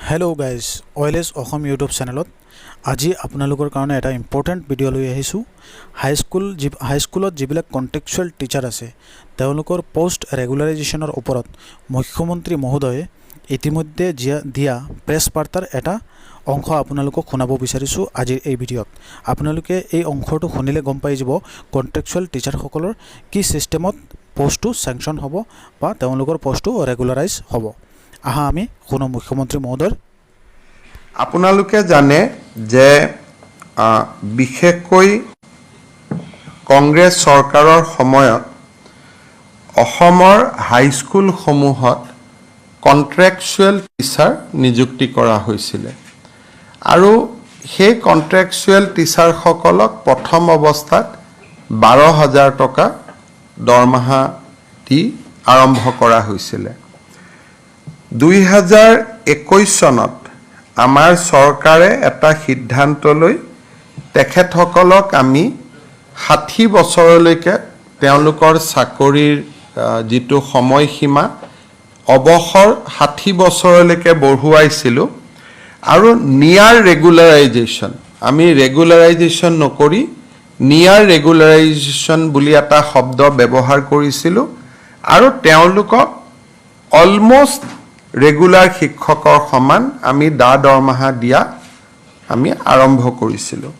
Hello' guys OLS Assam YouTube চেনেলত আজি আপোনালোকৰ কাৰণে এটা ইম্পৰ্টেণ্ট ভিডিঅ' লৈ আহিছোঁ। হাইস্কুলত যিবিলাক কণ্টেক্সুৱেল টিচাৰ আছে তেওঁলোকৰ পোষ্ট ৰেগুলাৰাইজেশ্যনৰ ওপৰত মুখ্যমন্ত্ৰী মহোদয়ে ইতিমধ্যে দিয়া প্ৰেছ বাৰ্তাৰ এটা অংশ আপোনালোকক শুনাব বিচাৰিছোঁ আজিৰ এই ভিডিঅ'ত। আপোনালোকে এই অংশটো শুনিলে গম পাই যাব কণ্টেক্সুৱেল টিচাৰসকলৰ কি ছিষ্টেমত পোষ্টটো চেংচন হ'ব বা তেওঁলোকৰ পোষ্টটো ৰেগুলাৰাইজ হ'ব। আহা আমি শুনো মুখ্যমন্ত্ৰী মহোদয়। আপোনালোকে জানে যে বিশেষকৈ কংগ্ৰেছ চৰকাৰৰ সময়ত অসমৰ হাইস্কুলসমূহত কণ্ট্ৰেকচুৱেল টিচাৰ নিযুক্তি কৰা হৈছিলে আৰু সেই কণ্ট্ৰেকচুৱেল টিচাৰসকলক প্ৰথম অৱস্থাত 12,000 টকা দৰমহা দি আৰম্ভ কৰা হৈছিলে। 2021 চনত আমাৰ চৰকাৰে এটা সিদ্ধান্ত লৈ তেখেতসকলক আমি 60 বছৰলৈকে তেওঁলোকৰ চাকৰিৰ যিটো সময়সীমা অৱসৰ 60 বছৰলৈকে বঢ়ুৱাইছিলোঁ আৰু নিয়াৰ ৰেগুলাৰাইজেশ্যন আমি ৰেগুলাৰাইজেশ্যন নকৰি নিয়াৰ ৰেগুলাৰাইজেশ্যন বুলি এটা শব্দ ব্যৱহাৰ কৰিছিলোঁ আৰু তেওঁলোকক অলমষ্ট ৰেগুলাৰ শিক্ষকৰ সমান আমি দৰমহা দিয়া আমি আৰম্ভ কৰিছিলোঁ।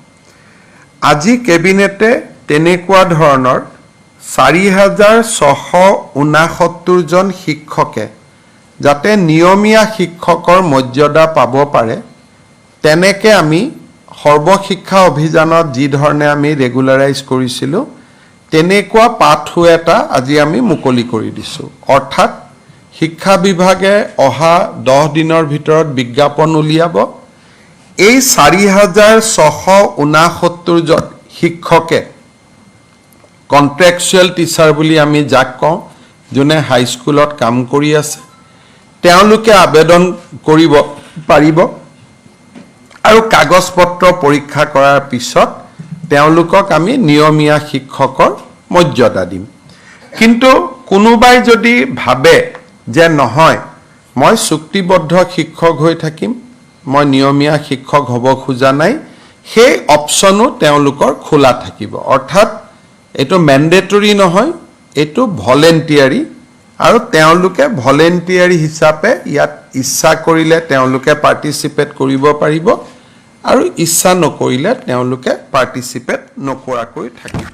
আজি কেবিনেটে তেনেকুৱা ধৰণৰ 4,669 জন শিক্ষকে যাতে নিয়মীয়া শিক্ষকৰ মৰ্যাদা পাব পাৰে তেনেকৈ আমি সৰ্বশিক্ষা অভিযানত যি ধৰণে আমি ৰেগুলাৰাইজ কৰিছিলোঁ তেনেকুৱা পাথৱে এটা আজি আমি মুকলি কৰি দিছোঁ। অৰ্থাৎ শিক্ষা বিভাগে অহা 10 দিনৰ ভিতৰত বিজ্ঞাপন উলিয়াব। এই 4,669 জন শিক্ষকে কণ্ট্ৰেকচুৱেল টিচাৰ বুলি আমি যাক কওঁ যোনে হাইস্কুলত কাম কৰি আছে তেওঁলোকে আবেদন কৰিব পাৰিব আৰু কাগজ পত্ৰ পৰীক্ষা কৰাৰ পিছত তেওঁলোকক আমি নিয়মীয়া শিক্ষকৰ মৰ্যাদা দিম। কিন্তু কোনোবাই যদি ভাবে যে নহয় মই চুক্তিবদ্ধ শিক্ষক হৈ থাকিম মই নিয়মীয়া শিক্ষক হ'ব খোজা নাই সেই অপশ্যনো তেওঁলোকৰ খোলা থাকিব। অৰ্থাৎ এইটো মেণ্ডেটৰী নহয় এইটো ভলেণ্টিয়াৰী আৰু তেওঁলোকে ভলেণ্টিয়াৰী হিচাপে ইয়াত ইচ্ছা কৰিলে তেওঁলোকে পাৰ্টিচিপেট কৰিব পাৰিব আৰু ইচ্ছা নকৰিলে তেওঁলোকে পাৰ্টিচিপেট নকৰাকৈ থাকিব।